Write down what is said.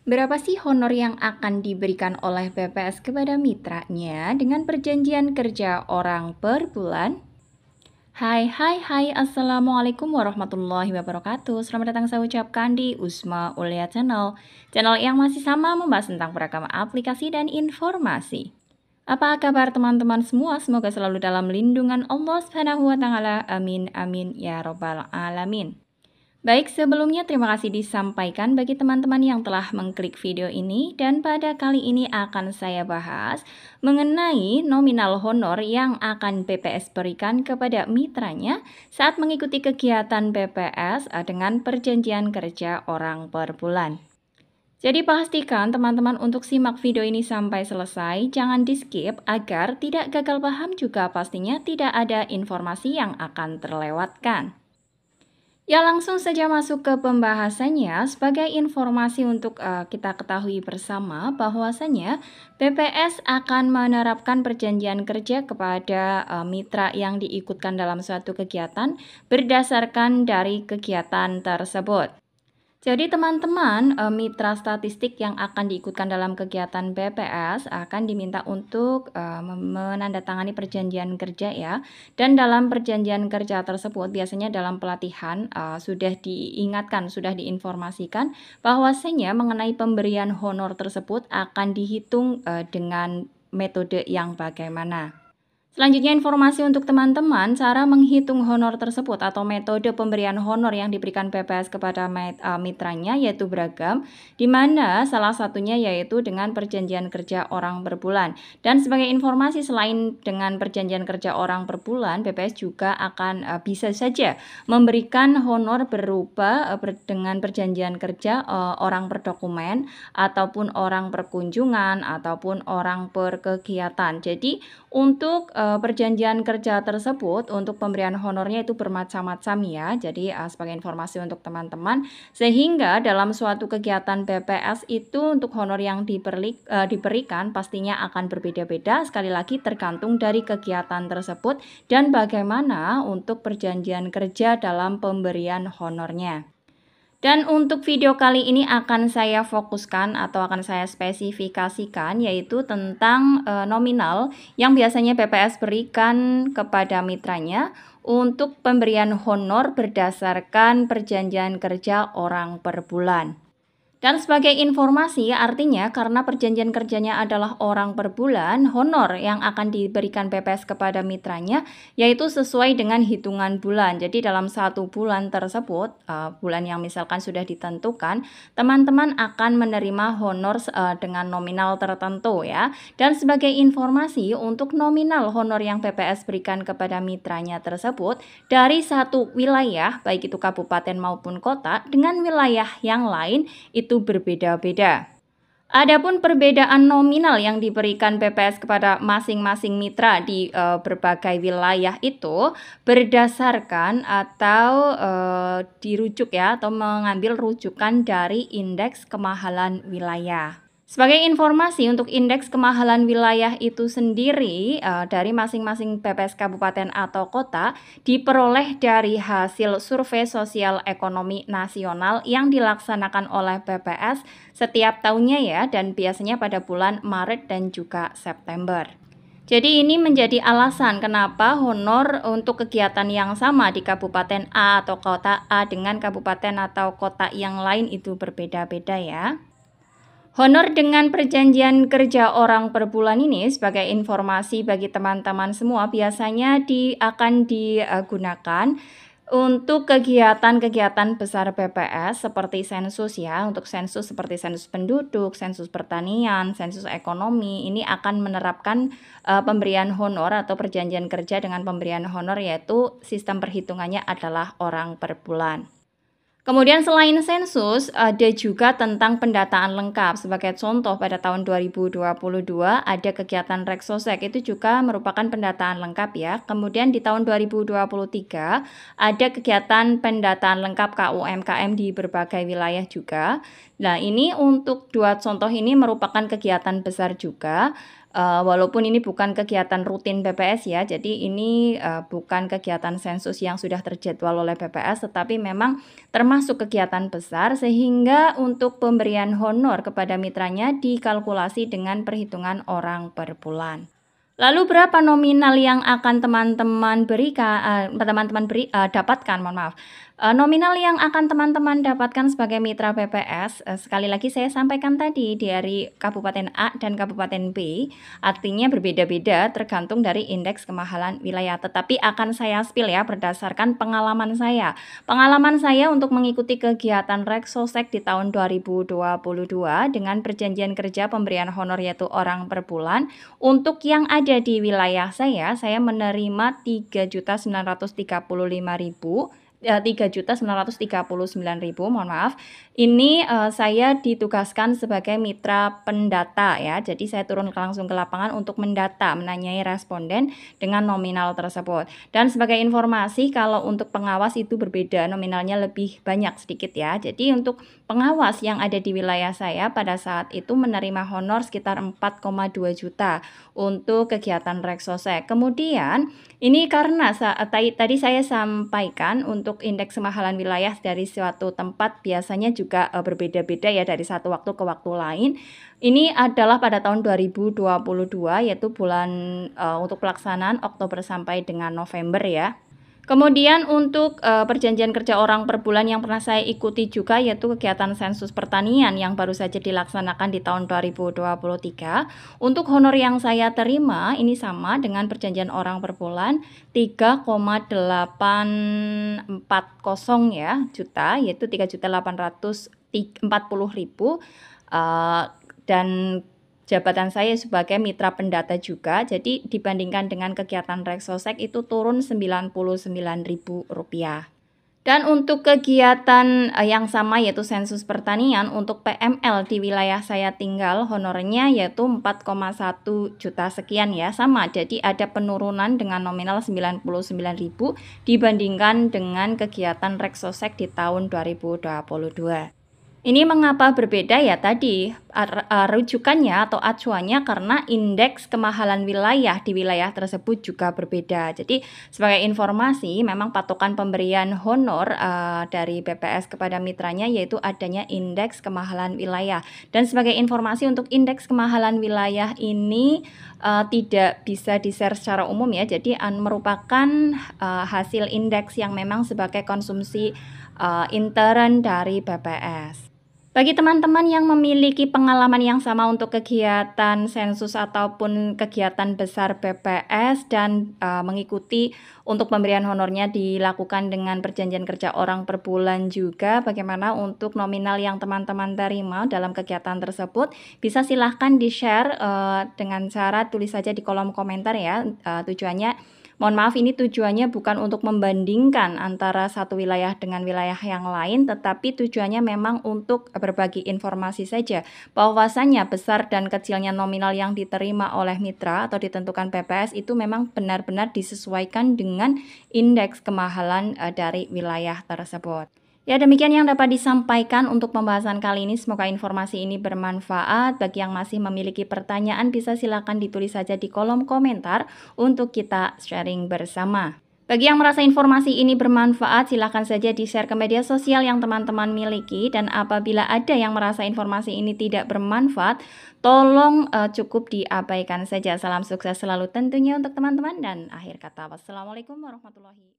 Berapa sih honor yang akan diberikan oleh BPS kepada mitranya dengan perjanjian kerja orang per bulan? Hai, Assalamualaikum warahmatullahi wabarakatuh. Selamat datang saya ucapkan di Usma Ulia Channel. Channel yang masih sama membahas tentang beragam aplikasi dan informasi. Apa kabar teman-teman semua? Semoga selalu dalam lindungan Allah Subhanahu wa taala. Amin amin ya robbal alamin. Baik, sebelumnya terima kasih disampaikan bagi teman-teman yang telah mengklik video ini, dan pada kali ini akan saya bahas mengenai nominal honor yang akan BPS berikan kepada mitranya saat mengikuti kegiatan BPS dengan perjanjian kerja orang per bulan. Jadi pastikan teman-teman untuk simak video ini sampai selesai, jangan di skip agar tidak gagal paham, juga pastinya tidak ada informasi yang akan terlewatkan. Ya, langsung saja masuk ke pembahasannya. Sebagai informasi untuk kita ketahui bersama bahwasanya BPS akan menerapkan perjanjian kerja kepada mitra yang diikutkan dalam suatu kegiatan berdasarkan dari kegiatan tersebut. Jadi teman-teman, mitra statistik yang akan diikutkan dalam kegiatan BPS akan diminta untuk menandatangani perjanjian kerja ya. Dan dalam perjanjian kerja tersebut biasanya dalam pelatihan sudah diingatkan, sudah diinformasikan bahwasanya mengenai pemberian honor tersebut akan dihitung dengan metode yang bagaimana. Selanjutnya informasi untuk teman-teman, cara menghitung honor tersebut atau metode pemberian honor yang diberikan BPS kepada mitranya yaitu beragam, di mana salah satunya yaitu dengan perjanjian kerja orang per bulan. Dan sebagai informasi, selain dengan perjanjian kerja orang per bulan, BPS juga akan bisa saja memberikan honor berupa dengan perjanjian kerja orang per dokumen, ataupun orang per kunjungan, ataupun orang per kegiatan. Jadi untuk perjanjian kerja tersebut untuk pemberian honornya itu bermacam-macam ya. Jadi sebagai informasi untuk teman-teman, sehingga dalam suatu kegiatan BPS itu untuk honor yang diberikan pastinya akan berbeda-beda, sekali lagi tergantung dari kegiatan tersebut dan bagaimana untuk perjanjian kerja dalam pemberian honornya. Dan untuk video kali ini akan saya fokuskan atau akan saya spesifikasikan yaitu tentang nominal yang biasanya BPS berikan kepada mitranya untuk pemberian honor berdasarkan perjanjian kerja orang per bulan. Dan sebagai informasi, artinya karena perjanjian kerjanya adalah orang per bulan, honor yang akan diberikan BPS kepada mitranya yaitu sesuai dengan hitungan bulan. Jadi dalam satu bulan tersebut, bulan yang misalkan sudah ditentukan, teman-teman akan menerima honor dengan nominal tertentu ya. Dan sebagai informasi, untuk nominal honor yang BPS berikan kepada mitranya tersebut dari satu wilayah, baik itu kabupaten maupun kota, dengan wilayah yang lain itu berbeda-beda. Adapun perbedaan nominal yang diberikan BPS kepada masing-masing mitra di berbagai wilayah itu berdasarkan atau dirujuk ya, atau mengambil rujukan dari indeks kemahalan wilayah. Sebagai informasi, untuk indeks kemahalan wilayah itu sendiri dari masing-masing BPS kabupaten atau kota diperoleh dari hasil survei sosial ekonomi nasional yang dilaksanakan oleh BPS setiap tahunnya ya, dan biasanya pada bulan Maret dan juga September. Jadi ini menjadi alasan kenapa honor untuk kegiatan yang sama di kabupaten A atau kota A dengan kabupaten atau kota yang lain itu berbeda-beda ya. Honor dengan perjanjian kerja orang per bulan ini sebagai informasi bagi teman-teman semua biasanya akan digunakan untuk kegiatan-kegiatan besar BPS seperti sensus ya. Untuk sensus seperti sensus penduduk, sensus pertanian, sensus ekonomi, ini akan menerapkan pemberian honor atau perjanjian kerja dengan pemberian honor, yaitu sistem perhitungannya adalah orang per bulan. Kemudian selain sensus, ada juga tentang pendataan lengkap. Sebagai contoh, pada tahun 2022 ada kegiatan Reksosek, itu juga merupakan pendataan lengkap ya. Kemudian di tahun 2023 ada kegiatan pendataan lengkap KUMKM di berbagai wilayah juga. Nah, ini untuk dua contoh ini merupakan kegiatan besar juga. Walaupun ini bukan kegiatan rutin BPS ya, jadi ini, bukan kegiatan sensus yang sudah terjadwal oleh BPS, tetapi memang termasuk kegiatan besar sehingga untuk pemberian honor kepada mitranya dikalkulasi dengan perhitungan orang per bulan. Lalu berapa nominal yang akan teman-teman dapatkan, mohon maaf. Nominal yang akan teman-teman dapatkan sebagai mitra BPS, sekali lagi saya sampaikan tadi dari Kabupaten A dan Kabupaten B, artinya berbeda-beda tergantung dari indeks kemahalan wilayah. Tetapi akan saya spill ya berdasarkan pengalaman saya. Pengalaman saya untuk mengikuti kegiatan Reksosek di tahun 2022 dengan perjanjian kerja pemberian honor yaitu orang per bulan. Untuk yang ada di wilayah saya menerima 3.939.000, mohon maaf. Ini saya ditugaskan sebagai mitra pendata ya. Jadi saya turun langsung ke lapangan untuk mendata, menanyai responden dengan nominal tersebut. Dan sebagai informasi kalau untuk pengawas itu berbeda, nominalnya lebih banyak sedikit ya. Jadi untuk pengawas yang ada di wilayah saya pada saat itu menerima honor sekitar 4,2 juta untuk kegiatan Reksosek. Kemudian ini karena tadi saya sampaikan untuk indeks kemahalan wilayah dari suatu tempat biasanya juga berbeda-beda ya dari satu waktu ke waktu lain. Ini adalah pada tahun 2022 yaitu bulan untuk pelaksanaan Oktober sampai dengan November ya. Kemudian untuk perjanjian kerja orang per bulan yang pernah saya ikuti juga yaitu kegiatan sensus pertanian yang baru saja dilaksanakan di tahun 2023. Untuk honor yang saya terima ini sama dengan perjanjian orang per bulan 3,840 ya juta yaitu 3.840.000 dan jabatan saya sebagai mitra pendata juga, jadi dibandingkan dengan kegiatan Reksosek itu turun Rp99.000. Dan untuk kegiatan yang sama yaitu sensus pertanian untuk PML di wilayah saya tinggal honornya yaitu 4,1 juta sekian ya, sama. Jadi ada penurunan dengan nominal 99.000 dibandingkan dengan kegiatan Reksosek di tahun 2022. Ini mengapa berbeda ya tadi rujukannya atau acuannya karena indeks kemahalan wilayah di wilayah tersebut juga berbeda. Jadi sebagai informasi memang patokan pemberian honor dari BPS kepada mitranya yaitu adanya indeks kemahalan wilayah. Dan sebagai informasi untuk indeks kemahalan wilayah ini tidak bisa di-share secara umum ya. Jadi merupakan hasil indeks yang memang sebagai konsumsi intern dari BPS. Bagi teman-teman yang memiliki pengalaman yang sama untuk kegiatan sensus ataupun kegiatan besar BPS dan mengikuti untuk pemberian honornya dilakukan dengan perjanjian kerja orang per bulan juga, bagaimana untuk nominal yang teman-teman terima dalam kegiatan tersebut, bisa silahkan di-share dengan cara tulis saja di kolom komentar ya. Tujuannya mohon maaf ini tujuannya bukan untuk membandingkan antara satu wilayah dengan wilayah yang lain, tetapi tujuannya memang untuk berbagi informasi saja bahwasannya besar dan kecilnya nominal yang diterima oleh mitra atau ditentukan BPS itu memang benar-benar disesuaikan dengan indeks kemahalan dari wilayah tersebut. Ya, demikian yang dapat disampaikan untuk pembahasan kali ini. Semoga informasi ini bermanfaat. Bagi yang masih memiliki pertanyaan, bisa silakan ditulis saja di kolom komentar untuk kita sharing bersama. Bagi yang merasa informasi ini bermanfaat, silakan saja di-share ke media sosial yang teman-teman miliki. Dan apabila ada yang merasa informasi ini tidak bermanfaat, tolong cukup diabaikan saja. Salam sukses selalu tentunya untuk teman-teman. Dan akhir kata, wassalamualaikum warahmatullahi wabarakatuh.